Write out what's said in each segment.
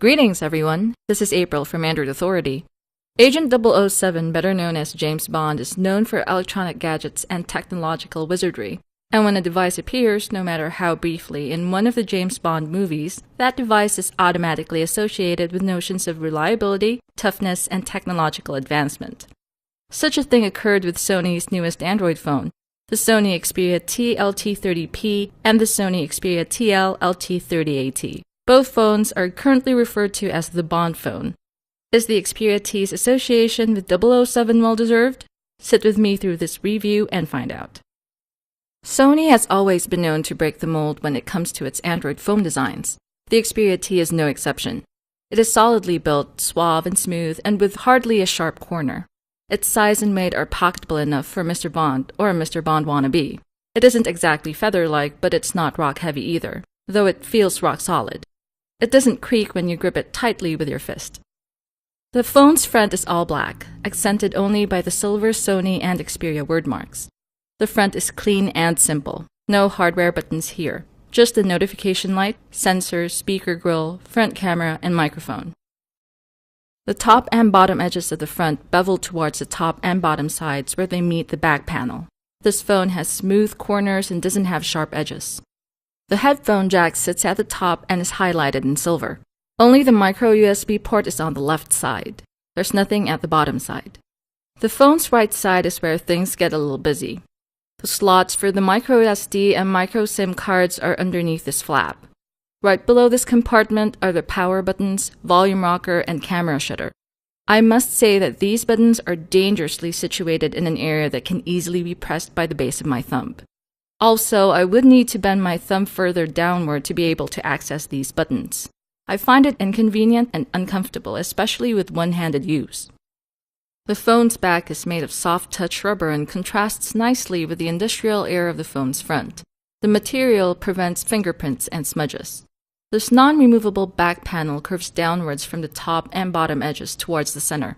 Greetings, everyone. This is April from Android Authority. Agent 007, better known as James Bond, is known for electronic gadgets and technological wizardry. And when a device appears, no matter how briefly, in one of the James Bond movies, that device is automatically associated with notions of reliability, toughness, and technological advancement. Such a thing occurred with Sony's newest Android phone, the Sony Xperia TL-T30P and the Sony Xperia TL-LT30AT. Both phones are currently referred to as the Bond phone. Is the Xperia T's association with 007 well-deserved? Sit with me through this review and find out. Sony has always been known to break the mold when it comes to its Android phone designs. The Xperia T is no exception. It is solidly built, suave and smooth, and with hardly a sharp corner. Its size and weight are pocketable enough for Mr. Bond or a Mr. Bond wannabe. It isn't exactly feather-like, but it's not rock-heavy either, though it feels rock-solid. It doesn't creak when you grip it tightly with your fist. The phone's front is all black, accented only by the silver Sony and Xperia word marks. The front is clean and simple. No hardware buttons here. Just the notification light, sensors, speaker grill, front camera, and microphone. The top and bottom edges of the front bevel towards the top and bottom sides where they meet the back panel. This phone has smooth corners and doesn't have sharp edges. The headphone jack sits at the top and is highlighted in silver. Only the micro USB port is on the left side. There's nothing at the bottom side. The phone's right side is where things get a little busy. The slots for the micro SD and micro SIM cards are underneath this flap. Right below this compartment are the power buttons, volume rocker, and camera shutter. I must say that these buttons are dangerously situated in an area that can easily be pressed by the base of my thumb. Also, I would need to bend my thumb further downward to be able to access these buttons. I find it inconvenient and uncomfortable, especially with one-handed use. The phone's back is made of soft touch rubber and contrasts nicely with the industrial air of the phone's front. The material prevents fingerprints and smudges. This non-removable back panel curves downwards from the top and bottom edges towards the center.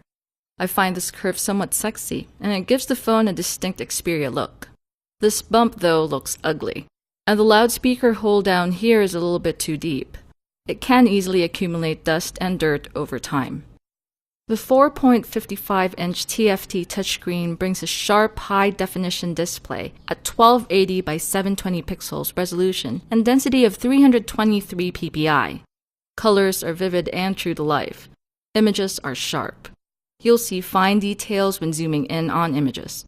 I find this curve somewhat sexy, and it gives the phone a distinct Xperia look. This bump, though, looks ugly, and the loudspeaker hole down here is a little bit too deep. It can easily accumulate dust and dirt over time. The 4.55-inch TFT touchscreen brings a sharp, high-definition display at 1280 by 720 pixels resolution and density of 323 ppi. Colors are vivid and true to life. Images are sharp. You'll see fine details when zooming in on images,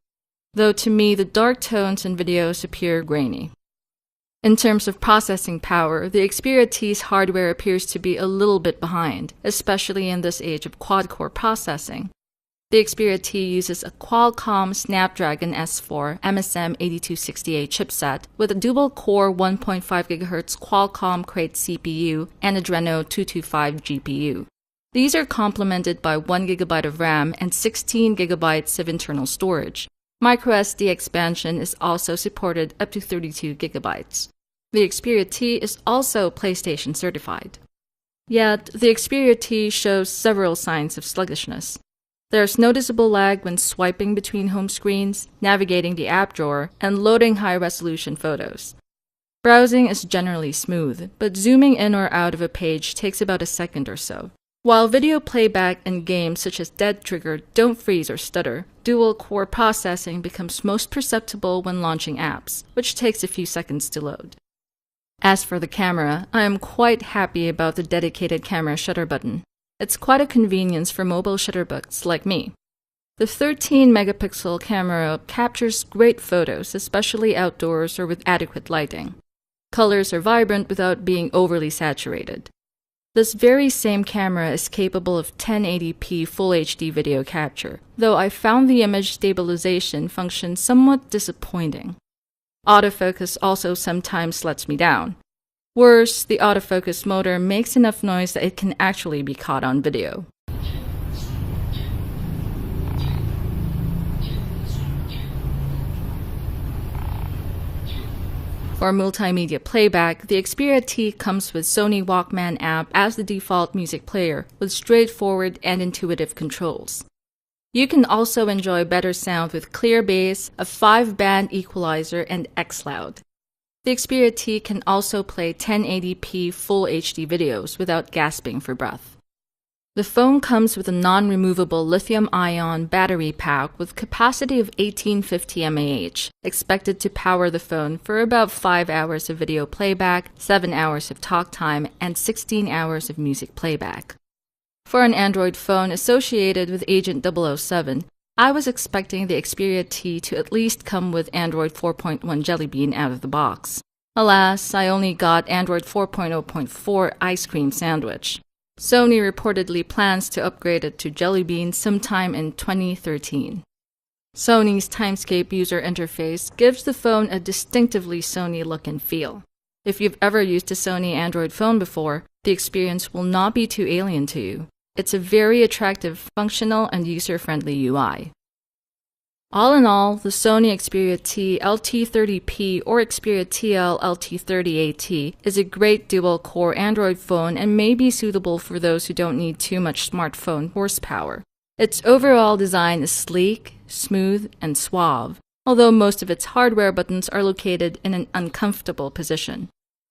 though to me the dark tones in videos appear grainy. In terms of processing power, the Xperia T's hardware appears to be a little bit behind, especially in this age of quad-core processing. The Xperia T uses a Qualcomm Snapdragon S4 MSM8268 chipset with a dual-core 1.5 GHz Qualcomm Crate CPU and Adreno 225 GPU. These are complemented by 1 GB of RAM and 16 GB of internal storage. MicroSD expansion is also supported up to 32 GB. The Xperia T is also PlayStation certified. Yet, the Xperia T shows several signs of sluggishness. There's noticeable lag when swiping between home screens, navigating the app drawer, and loading high-resolution photos. Browsing is generally smooth, but zooming in or out of a page takes about a second or so. While video playback and games such as Dead Trigger don't freeze or stutter, dual-core processing becomes most perceptible when launching apps, which takes a few seconds to load. As for the camera, I am quite happy about the dedicated camera shutter button. It's quite a convenience for mobile shutterbugs like me. The 13-megapixel camera captures great photos, especially outdoors or with adequate lighting. Colors are vibrant without being overly saturated. This very same camera is capable of 1080p Full HD video capture, though I found the image stabilization function somewhat disappointing. Autofocus also sometimes lets me down. Worse, the autofocus motor makes enough noise that it can actually be caught on video. For multimedia playback, the Xperia T comes with Sony Walkman app as the default music player, with straightforward and intuitive controls. You can also enjoy better sound with clear bass, a 5-band equalizer, and X-Loud. The Xperia T can also play 1080p Full HD videos without gasping for breath. The phone comes with a non-removable lithium-ion battery pack with capacity of 1850 mAh, expected to power the phone for about 5 hours of video playback, 7 hours of talk time, and 16 hours of music playback. For an Android phone associated with Agent 007, I was expecting the Xperia T to at least come with Android 4.1 Jelly Bean out of the box. Alas, I only got Android 4.0.4 Ice Cream Sandwich. Sony reportedly plans to upgrade it to Jelly Bean sometime in 2013. Sony's Timescape user interface gives the phone a distinctively Sony look and feel. If you've ever used a Sony Android phone before, the experience will not be too alien to you. It's a very attractive, functional, and user-friendly UI. All in all, the Sony Xperia T LT30P or Xperia TL LT30AT is a great dual-core Android phone and may be suitable for those who don't need too much smartphone horsepower. Its overall design is sleek, smooth, and suave, although most of its hardware buttons are located in an uncomfortable position.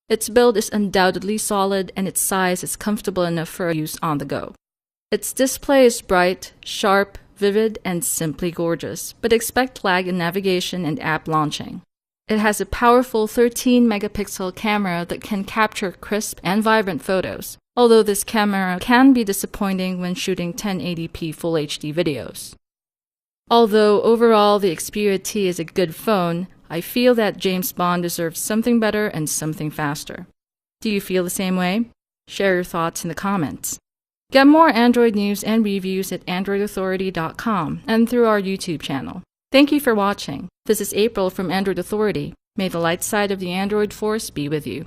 Its build is undoubtedly solid and its size is comfortable enough for use on the go. Its display is bright, sharp, vivid, and simply gorgeous, but expect lag in navigation and app launching. It has a powerful 13-megapixel camera that can capture crisp and vibrant photos, although this camera can be disappointing when shooting 1080p Full HD videos. Although overall the Xperia T is a good phone, I feel that James Bond deserves something better and something faster. Do you feel the same way? Share your thoughts in the comments. Get more Android news and reviews at AndroidAuthority.com and through our YouTube channel. Thank you for watching. This is April from Android Authority. May the light side of the Android Force be with you.